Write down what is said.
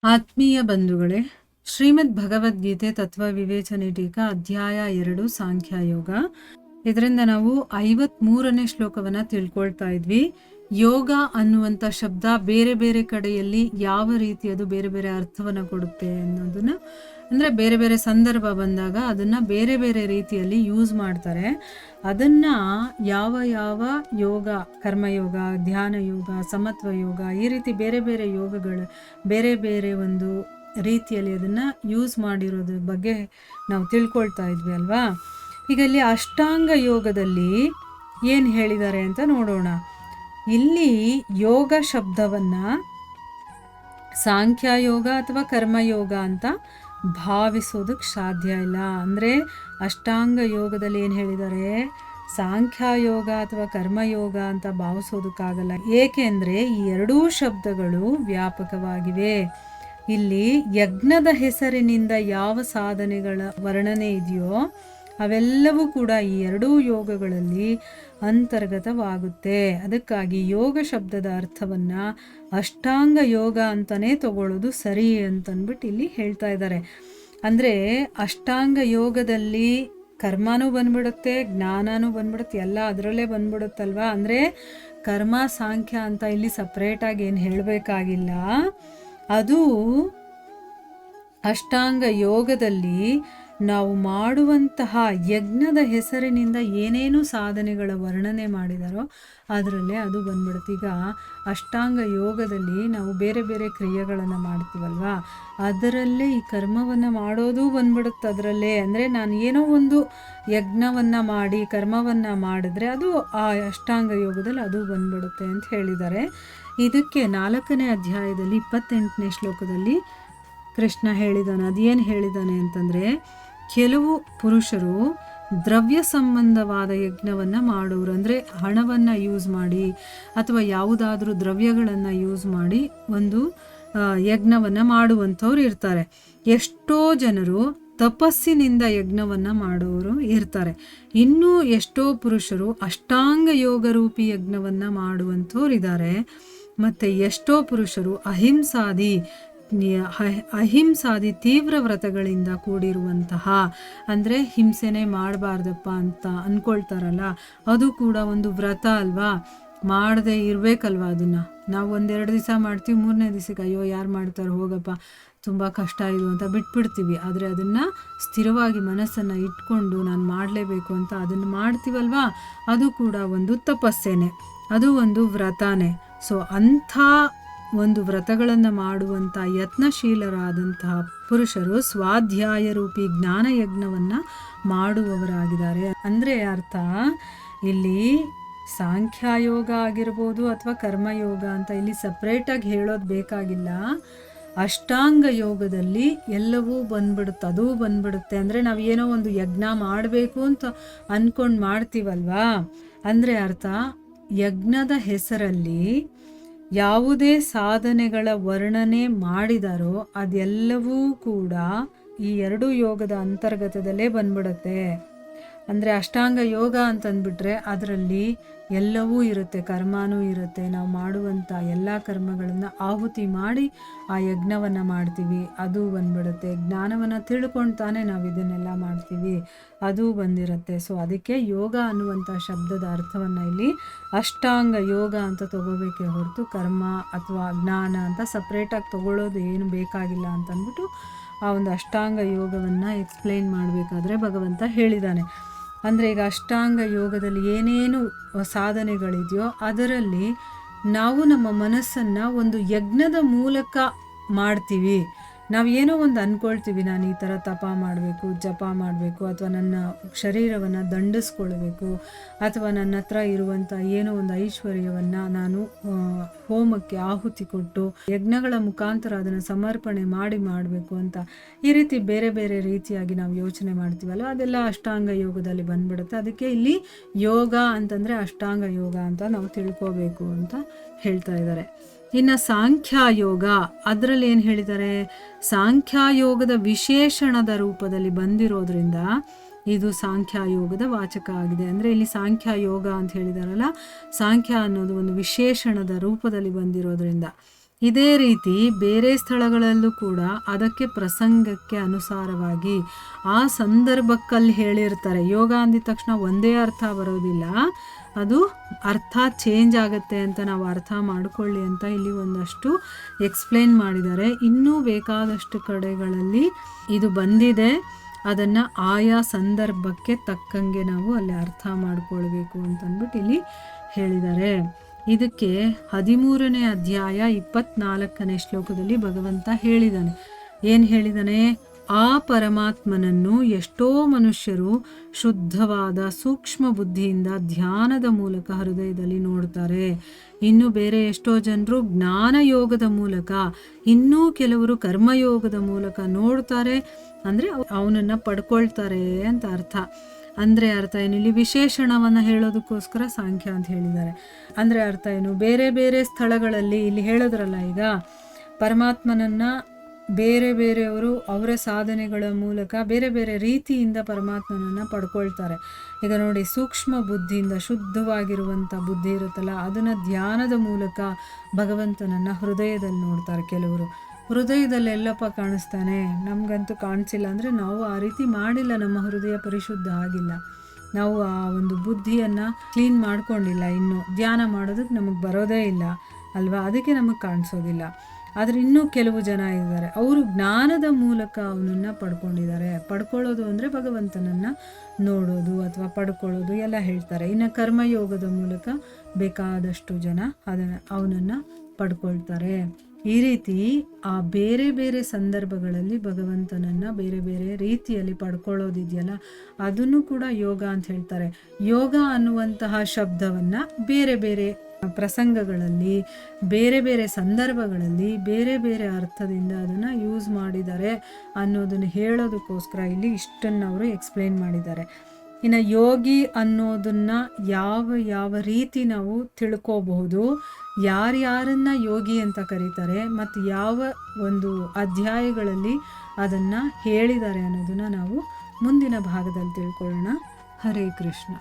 ಆತ್ಮೀಯ ಬಂಧುಗಳೇ, ಶ್ರೀಮದ್ ಭಗವದ್ಗೀತೆ ತತ್ವ ವಿವೇಚನೆ ಟೀಕಾ ಅಧ್ಯಾಯ 2 ಸಾಂಖ್ಯಯೋಗ. ಇದರಿಂದ ನಾವು 53ನೇ ಶ್ಲೋಕವನ್ನ ತಿಳ್ಕೊಳ್ತಾ ಇದ್ವಿ. ಯೋಗ ಅನ್ನುವಂಥ ಶಬ್ದ ಬೇರೆ ಬೇರೆ ಕಡೆಯಲ್ಲಿ ಯಾವ ರೀತಿ ಅದು ಬೇರೆ ಬೇರೆ ಅರ್ಥವನ್ನ ಕೊಡುತ್ತೆ ಅನ್ನೋದನ್ನ, ಅಂದರೆ ಬೇರೆ ಬೇರೆ ಸಂದರ್ಭ ಬಂದಾಗ ಅದನ್ನ ಬೇರೆ ಬೇರೆ ರೀತಿಯಲ್ಲಿ ಯೂಸ್ ಮಾಡ್ತಾರೆ. ಅದನ್ನ ಯಾವ ಯಾವ ಯೋಗ, ಕರ್ಮಯೋಗ, ಧ್ಯಾನ ಯೋಗ, ಸಮತ್ವ ಯೋಗ, ಈ ರೀತಿ ಬೇರೆ ಬೇರೆ ಯೋಗಗಳು ಬೇರೆ ಬೇರೆ ಒಂದು ರೀತಿಯಲ್ಲಿ ಅದನ್ನ ಯೂಸ್ ಮಾಡಿರೋದ್ರ ಬಗ್ಗೆ ನಾವು ತಿಳ್ಕೊಳ್ತಾ ಇದ್ವಿ ಅಲ್ವಾ. ಈಗ ಇಲ್ಲಿ ಅಷ್ಟಾಂಗ ಯೋಗದಲ್ಲಿ ಏನು ಹೇಳಿದ್ದಾರೆ ಅಂತ ನೋಡೋಣ. ಇಲ್ಲಿ ಯೋಗ ಶಬ್ದವನ್ನ ಸಾಂಖ್ಯಯೋಗ ಅಥವಾ ಕರ್ಮಯೋಗ ಅಂತ ಭಾವಿಸೋದಕ್ಕೆ ಸಾಧ್ಯ ಇಲ್ಲ. ಅಂದರೆ ಅಷ್ಟಾಂಗ ಯೋಗದಲ್ಲಿ ಏನು ಹೇಳಿದ್ದಾರೆ, ಸಾಂಖ್ಯಯೋಗ ಅಥವಾ ಕರ್ಮಯೋಗ ಅಂತ ಭಾವಿಸೋದಕ್ಕಾಗಲ್ಲ. ಏಕೆಂದರೆ ಈ ಎರಡೂ ಶಬ್ದಗಳು ವ್ಯಾಪಕವಾಗಿವೆ. ಇಲ್ಲಿ ಯಜ್ಞದ ಹೆಸರಿನಿಂದ ಯಾವ ಸಾಧನೆಗಳ ವರ್ಣನೆ ಇದೆಯೋ ಅವೆಲ್ಲವೂ ಕೂಡ ಈ ಎರಡೂ ಯೋಗಗಳಲ್ಲಿ ಅಂತರ್ಗತವಾಗುತ್ತೆ. ಅದಕ್ಕಾಗಿ ಯೋಗ ಶಬ್ದದ ಅರ್ಥವನ್ನ ಅಷ್ಟಾಂಗ ಯೋಗ ಅಂತಾನೆ ತಗೊಳ್ಳೋದು ಸರಿ ಅಂತಂದ್ಬಿಟ್ಟು ಇಲ್ಲಿ ಹೇಳ್ತಾ ಇದ್ದಾರೆ. ಅಂದರೆ ಅಷ್ಟಾಂಗ ಯೋಗದಲ್ಲಿ ಕರ್ಮನೂ ಬಂದ್ಬಿಡುತ್ತೆ, ಜ್ಞಾನನೂ ಬಂದ್ಬಿಡುತ್ತೆ, ಎಲ್ಲ ಅದರಲ್ಲೇ ಬಂದ್ಬಿಡುತ್ತಲ್ವಾ. ಅಂದರೆ ಕರ್ಮ ಸಾಂಖ್ಯ ಅಂತ ಇಲ್ಲಿ ಸಪ್ರೇಟಾಗಿ ಏನು ಹೇಳಬೇಕಾಗಿಲ್ಲ. ಅದು ಅಷ್ಟಾಂಗ ಯೋಗದಲ್ಲಿ ನಾವು ಮಾಡುವಂತಹ ಯಜ್ಞದ ಹೆಸರಿನಿಂದ ಏನೇನು ಸಾಧನೆಗಳ ವರ್ಣನೆ ಮಾಡಿದಾರೋ ಅದರಲ್ಲೇ ಅದು ಬಂದ್ಬಿಡುತ್ತೆ. ಈಗ ಅಷ್ಟಾಂಗ ಯೋಗದಲ್ಲಿ ನಾವು ಬೇರೆ ಬೇರೆ ಕ್ರಿಯೆಗಳನ್ನು ಮಾಡ್ತೀವಲ್ವಾ, ಅದರಲ್ಲೇ ಈ ಕರ್ಮವನ್ನು ಮಾಡೋದು ಬಂದ್ಬಿಡುತ್ತೆ ಅದರಲ್ಲೇ. ಅಂದರೆ ನಾನು ಏನೋ ಒಂದು ಯಜ್ಞವನ್ನು ಮಾಡಿ ಕರ್ಮವನ್ನು ಮಾಡಿದ್ರೆ ಅದು ಆ ಅಷ್ಟಾಂಗ ಯೋಗದಲ್ಲಿ ಅದು ಬಂದ್ಬಿಡುತ್ತೆ ಅಂತ ಹೇಳಿದ್ದಾರೆ. ಇದಕ್ಕೆ 4ನೇ ಅಧ್ಯಾಯದಲ್ಲಿ 28ನೇ ಶ್ಲೋಕದಲ್ಲಿ ಕೃಷ್ಣ ಹೇಳಿದಾನೆ. ಅದೇನು ಹೇಳಿದಾನೆ ಅಂತಂದರೆ, ಕೆಲವು ಪುರುಷರು ದ್ರವ್ಯ ಸಂಬಂಧವಾದ ಯಜ್ಞವನ್ನು ಮಾಡೋರು, ಅಂದರೆ ಹಣವನ್ನು ಯೂಸ್ ಮಾಡಿ ಅಥವಾ ಯಾವುದಾದ್ರೂ ದ್ರವ್ಯಗಳನ್ನು ಯೂಸ್ ಮಾಡಿ ಒಂದು ಯಜ್ಞವನ್ನು ಮಾಡುವಂಥವ್ರು ಇರ್ತಾರೆ. ಎಷ್ಟೋ ಜನರು ತಪಸ್ಸಿನಿಂದ ಯಜ್ಞವನ್ನು ಮಾಡೋರು ಇರ್ತಾರೆ. ಇನ್ನೂ ಎಷ್ಟೋ ಪುರುಷರು ಅಷ್ಟಾಂಗ ಯೋಗ ರೂಪಿ ಯಜ್ಞವನ್ನು ಮಾಡುವಂಥವ್ರು ಇದ್ದಾರೆ. ಮತ್ತು ಎಷ್ಟೋ ಪುರುಷರು ಅಹಿಂಸಾದಿ ತೀವ್ರ ವ್ರತಗಳಿಂದ ಕೂಡಿರುವಂತಹ, ಅಂದರೆ ಹಿಂಸೆನೇ ಮಾಡಬಾರ್ದಪ್ಪ ಅಂತ ಅಂದ್ಕೊಳ್ತಾರಲ್ಲ, ಅದು ಕೂಡ ಒಂದು ವ್ರತ ಅಲ್ವಾ. ಮಾಡದೆ ಇರಬೇಕಲ್ವ. ಅದನ್ನು ನಾವು 1-2 ದಿವಸ ಮಾಡ್ತೀವಿ, 3ನೇ ದಿವಸಕ್ಕೆ ಅಯ್ಯೋ ಯಾರು ಮಾಡ್ತಾರೆ ಹೋಗಪ್ಪ ತುಂಬ ಕಷ್ಟ ಇದು ಅಂತ ಬಿಟ್ಬಿಡ್ತೀವಿ. ಆದರೆ ಅದನ್ನು ಸ್ಥಿರವಾಗಿ ಮನಸ್ಸನ್ನು ಇಟ್ಕೊಂಡು ನಾನು ಮಾಡಲೇಬೇಕು ಅಂತ ಅದನ್ನು ಮಾಡ್ತೀವಲ್ವಾ, ಅದು ಕೂಡ ಒಂದು ತಪಸ್ಸೇನೆ, ಅದು ಒಂದು ವ್ರತನೇ. ಸೊ ಅಂಥ ಒಂದು ವ್ರತಗಳನ್ನು ಮಾಡುವಂಥ ಯತ್ನಶೀಲರಾದಂತಹ ಪುರುಷರು ಸ್ವಾಧ್ಯಾಯ ರೂಪಿ ಜ್ಞಾನ ಯಜ್ಞವನ್ನು ಮಾಡುವವರಾಗಿದ್ದಾರೆ. ಅಂದರೆ ಅರ್ಥ ಇಲ್ಲಿ ಸಾಂಖ್ಯಯೋಗ ಆಗಿರ್ಬೋದು ಅಥವಾ ಕರ್ಮಯೋಗ ಅಂತ ಇಲ್ಲಿ ಸಪ್ರೇಟಾಗಿ ಹೇಳೋದು ಬೇಕಾಗಿಲ್ಲ. ಅಷ್ಟಾಂಗ ಯೋಗದಲ್ಲಿ ಎಲ್ಲವೂ ಬಂದ್ಬಿಡುತ್ತೆ, ಅದೂ ಬಂದ್ಬಿಡುತ್ತೆ. ಅಂದರೆ ನಾವು ಏನೋ ಒಂದು ಯಜ್ಞ ಮಾಡಬೇಕು ಅಂತ ಅಂದ್ಕೊಂಡು ಮಾಡ್ತೀವಲ್ವಾ, ಅಂದರೆ ಅರ್ಥ ಯಜ್ಞದ ಹೆಸರಲ್ಲಿ ಯಾವುದೇ ಸಾಧನೆಗಳ ವರ್ಣನೆ ಮಾಡಿದಾರೋ ಅದೆಲ್ಲವೂ ಕೂಡ ಈ ಎರಡೂ ಯೋಗದ ಅಂತರ್ಗತದಲ್ಲೇ ಬಂದ್ಬಿಡುತ್ತೆ. ಅಂದರೆ ಅಷ್ಟಾಂಗ ಯೋಗ ಅಂತಂದ್ಬಿಟ್ರೆ ಅದರಲ್ಲಿ ಎಲ್ಲವೂ ಇರುತ್ತೆ, ಕರ್ಮನೂ ಇರುತ್ತೆ. ನಾವು ಮಾಡುವಂಥ ಎಲ್ಲ ಕರ್ಮಗಳನ್ನು ಆಹುತಿ ಮಾಡಿ ಆ ಯಜ್ಞವನ್ನು ಮಾಡ್ತೀವಿ, ಅದು ಬಂದ್ಬಿಡುತ್ತೆ. ಜ್ಞಾನವನ್ನು ತಿಳ್ಕೊಂಡು ತಾನೇ ನಾವು ಇದನ್ನೆಲ್ಲ ಮಾಡ್ತೀವಿ, ಅದು ಬಂದಿರುತ್ತೆ. ಸೊ ಅದಕ್ಕೆ ಯೋಗ ಅನ್ನುವಂಥ ಶಬ್ದದ ಅರ್ಥವನ್ನು ಇಲ್ಲಿ ಅಷ್ಟಾಂಗ ಯೋಗ ಅಂತ ತಗೋಬೇಕೇ ಹೊರತು ಕರ್ಮ ಅಥವಾ ಜ್ಞಾನ ಅಂತ ಸಪ್ರೇಟಾಗಿ ತಗೊಳ್ಳೋದು ಏನು ಬೇಕಾಗಿಲ್ಲ ಅಂತಂದ್ಬಿಟ್ಟು ಆ ಒಂದು ಅಷ್ಟಾಂಗ ಯೋಗವನ್ನು ಎಕ್ಸ್ಪ್ಲೈನ್ ಮಾಡಬೇಕಾದ್ರೆ ಭಗವಂತ ಹೇಳಿದ್ದಾನೆ. ಅಂದರೆ ಈಗ ಅಷ್ಟಾಂಗ ಯೋಗದಲ್ಲಿ ಏನೇನು ಸಾಧನೆಗಳಿದೆಯೋ ಅದರಲ್ಲಿ ನಾವು ನಮ್ಮ ಮನಸ್ಸನ್ನು ಒಂದು ಯಜ್ಞದ ಮೂಲಕ ಮಾಡ್ತೀವಿ. ನಾವು ಏನೋ ಒಂದು ಅಂದ್ಕೊಳ್ತೀವಿ, ನಾನು ಈ ಥರ ತಪ ಮಾಡಬೇಕು, ಜಪ ಮಾಡಬೇಕು, ಅಥವಾ ನನ್ನ ಶರೀರವನ್ನು ದಂಡಿಸ್ಕೊಳ್ಬೇಕು, ಅಥವಾ ನನ್ನ ಹತ್ರ ಇರುವಂಥ ಏನೋ ಒಂದು ಐಶ್ವರ್ಯವನ್ನು ನಾನು ಹೋಮಕ್ಕೆ ಆಹುತಿ ಕೊಟ್ಟು ಯಜ್ಞಗಳ ಮುಖಾಂತರ ಅದನ್ನು ಸಮರ್ಪಣೆ ಮಾಡಬೇಕು ಅಂತ ಈ ರೀತಿ ಬೇರೆ ಬೇರೆ ರೀತಿಯಾಗಿ ನಾವು ಯೋಚನೆ ಮಾಡ್ತೀವಲ್ಲ, ಅದೆಲ್ಲ ಅಷ್ಟಾಂಗ ಯೋಗದಲ್ಲಿ ಬಂದ್ಬಿಡುತ್ತೆ. ಅದಕ್ಕೆ ಇಲ್ಲಿ ಯೋಗ ಅಂತಂದರೆ ಅಷ್ಟಾಂಗ ಯೋಗ ಅಂತ ನಾವು ತಿಳ್ಕೋಬೇಕು ಅಂತ ಹೇಳ್ತಾ ಇದ್ದಾರೆ. ಇನ್ನು ಸಾಂಖ್ಯಯೋಗ ಅದರಲ್ಲಿ ಏನು ಹೇಳಿದ್ದಾರೆ, ಸಾಂಖ್ಯಯೋಗದ ವಿಶೇಷಣದ ರೂಪದಲ್ಲಿ ಬಂದಿರೋದ್ರಿಂದ ಇದು ಸಾಂಖ್ಯಯೋಗದ ವಾಚಕ ಆಗಿದೆ. ಅಂದರೆ ಇಲ್ಲಿ ಸಾಂಖ್ಯಯೋಗ ಅಂತ ಹೇಳಿದಾರಲ್ಲ, ಸಾಂಖ್ಯ ಅನ್ನೋದು ಒಂದು ವಿಶೇಷಣದ ರೂಪದಲ್ಲಿ ಬಂದಿರೋದ್ರಿಂದ ಇದೇ ರೀತಿ ಬೇರೆ ಸ್ಥಳಗಳಲ್ಲೂ ಕೂಡ ಅದಕ್ಕೆ ಪ್ರಸಂಗಕ್ಕೆ ಅನುಸಾರವಾಗಿ ಆ ಸಂದರ್ಭಕ್ಕಲ್ಲಿ ಹೇಳಿರ್ತಾರೆ. ಯೋಗ ಅಂದಿದ ತಕ್ಷಣ ಒಂದೇ ಅರ್ಥ ಬರೋದಿಲ್ಲ, ಅದು ಅರ್ಥ ಚೇಂಜ್ ಆಗುತ್ತೆ ಅಂತ ನಾವು ಅರ್ಥ ಮಾಡಿಕೊಳ್ಳಿ ಅಂತ ಇಲ್ಲಿ ಒಂದಷ್ಟು ಎಕ್ಸ್ಪ್ಲೇನ್ ಮಾಡಿದ್ದಾರೆ. ಇನ್ನೂ ಬೇಕಾದಷ್ಟು ಕಡೆಗಳಲ್ಲಿ ಇದು ಬಂದಿದೆ, ಅದನ್ನು ಆಯಾ ಸಂದರ್ಭಕ್ಕೆ ತಕ್ಕಂಗೆ ನಾವು ಅಲ್ಲಿ ಅರ್ಥ ಮಾಡಿಕೊಳ್ಬೇಕು ಅಂತಂದ್ಬಿಟ್ಟು ಇಲ್ಲಿ ಹೇಳಿದ್ದಾರೆ. ಇದಕ್ಕೆ 13ನೇ ಅಧ್ಯಾಯ 24ನೇ ಶ್ಲೋಕದಲ್ಲಿ ಭಗವಂತ ಹೇಳಿದ್ದಾನೆ. ಏನು ಹೇಳಿದ್ದಾನೆ? ಆ ಪರಮಾತ್ಮನನ್ನು ಎಷ್ಟೋ ಮನುಷ್ಯರು ಶುದ್ಧವಾದ ಸೂಕ್ಷ್ಮ ಬುದ್ಧಿಯಿಂದ ಧ್ಯಾನದ ಮೂಲಕ ಹೃದಯದಲ್ಲಿ ನೋಡ್ತಾರೆ. ಇನ್ನು ಬೇರೆ ಎಷ್ಟೋ ಜನರು ಜ್ಞಾನಯೋಗದ ಮೂಲಕ, ಇನ್ನೂ ಕೆಲವರು ಕರ್ಮಯೋಗದ ಮೂಲಕ ನೋಡ್ತಾರೆ. ಅಂದರೆ ಅವನನ್ನು ಪಡ್ಕೊಳ್ತಾರೆ ಅಂತ ಅರ್ಥ. ಅಂದರೆ ಅರ್ಥ ಏನು? ಇಲ್ಲಿ ವಿಶೇಷಣವನ್ನು ಹೇಳೋದಕ್ಕೋಸ್ಕರ ಸಾಂಖ್ಯ ಅಂತ ಹೇಳಿದ್ದಾರೆ. ಅಂದರೆ ಅರ್ಥ ಏನು? ಬೇರೆ ಬೇರೆ ಸ್ಥಳಗಳಲ್ಲಿ ಇಲ್ಲಿ ಹೇಳಿದ್ರಲ್ಲ, ಈಗ ಪರಮಾತ್ಮನನ್ನು ಬೇರೆ ಬೇರೆಯವರು ಅವರ ಸಾಧನೆಗಳ ಮೂಲಕ ಬೇರೆ ಬೇರೆ ರೀತಿಯಿಂದ ಪರಮಾತ್ಮನನ್ನು ಪಡ್ಕೊಳ್ತಾರೆ. ಈಗ ನೋಡಿ, ಸೂಕ್ಷ್ಮ ಬುದ್ಧಿಯಿಂದ ಶುದ್ಧವಾಗಿರುವಂಥ ಬುದ್ಧಿ ಇರುತ್ತಲ್ಲ, ಅದನ್ನು ಧ್ಯಾನದ ಮೂಲಕ ಭಗವಂತನನ್ನು ಹೃದಯದಲ್ಲಿ ನೋಡ್ತಾರೆ. ಕೆಲವರು ಹೃದಯದಲ್ಲಿ ಎಲ್ಲಪ್ಪ ಕಾಣಿಸ್ತಾನೆ, ನಮಗಂತೂ ಕಾಣಿಸಿಲ್ಲ ಅಂದರೆ ನಾವು ಆ ರೀತಿ ಮಾಡಿಲ್ಲ, ನಮ್ಮ ಹೃದಯ ಪರಿಶುದ್ಧ ಆಗಿಲ್ಲ, ನಾವು ಆ ಒಂದು ಬುದ್ಧಿಯನ್ನು ಕ್ಲೀನ್ ಮಾಡ್ಕೊಂಡಿಲ್ಲ, ಇನ್ನು ಧ್ಯಾನ ಮಾಡೋದಕ್ಕೆ ನಮಗೆ ಬರೋದೇ ಇಲ್ಲ ಅಲ್ವಾ, ಅದಕ್ಕೆ ನಮಗೆ ಕಾಣಿಸೋದಿಲ್ಲ. ಆದರೆ ಇನ್ನೂ ಕೆಲವು ಜನ ಇದ್ದಾರೆ, ಅವರು ಜ್ಞಾನದ ಮೂಲಕ ಅವನನ್ನು ಪಡ್ಕೊಂಡಿದ್ದಾರೆ. ಪಡ್ಕೊಳ್ಳೋದು ಅಂದರೆ ಭಗವಂತನನ್ನು ನೋಡೋದು ಅಥವಾ ಪಡ್ಕೊಳ್ಳೋದು ಎಲ್ಲ ಹೇಳ್ತಾರೆ. ಇನ್ನು ಕರ್ಮಯೋಗದ ಮೂಲಕ ಬೇಕಾದಷ್ಟು ಜನ ಅವನನ್ನು ಪಡ್ಕೊಳ್ತಾರೆ. ಈ ರೀತಿ ಆ ಬೇರೆ ಬೇರೆ ಸಂದರ್ಭಗಳಲ್ಲಿ ಭಗವಂತನನ್ನು ಬೇರೆ ಬೇರೆ ರೀತಿಯಲ್ಲಿ ಪಡ್ಕೊಳ್ಳೋದಿದೆಯಲ್ಲ, ಅದನ್ನು ಕೂಡ ಯೋಗ ಅಂತ ಹೇಳ್ತಾರೆ. ಯೋಗ ಅನ್ನುವಂತಹ ಶಬ್ದವನ್ನು ಬೇರೆ ಬೇರೆ ಪ್ರಸಂಗಗಳಲ್ಲಿ, ಬೇರೆ ಬೇರೆ ಸಂದರ್ಭಗಳಲ್ಲಿ ಬೇರೆ ಬೇರೆ ಅರ್ಥದಿಂದ ಅದನ್ನು ಯೂಸ್ ಮಾಡಿದ್ದಾರೆ ಅನ್ನೋದನ್ನು ಹೇಳೋದಕ್ಕೋಸ್ಕರ ಇಲ್ಲಿ ಇಷ್ಟನ್ನು ಅವರು ಎಕ್ಸ್ಪ್ಲೇನ್ ಮಾಡಿದ್ದಾರೆ. ಇನ್ನು ಯೋಗಿ ಅನ್ನೋದನ್ನು ಯಾವ ರೀತಿ ನಾವು ತಿಳ್ಕೋಬಹುದು, ಯಾರ್ಯಾರನ್ನ ಯೋಗಿ ಅಂತ ಕರೀತಾರೆ ಮತ್ತು ಯಾವ ಒಂದು ಅಧ್ಯಾಯಗಳಲ್ಲಿ ಅದನ್ನು ಹೇಳಿದ್ದಾರೆ ಅನ್ನೋದನ್ನು ನಾವು ಮುಂದಿನ ಭಾಗದಲ್ಲಿ ತಿಳ್ಕೊಳ್ಳೋಣ. ಹರೇ ಕೃಷ್ಣ.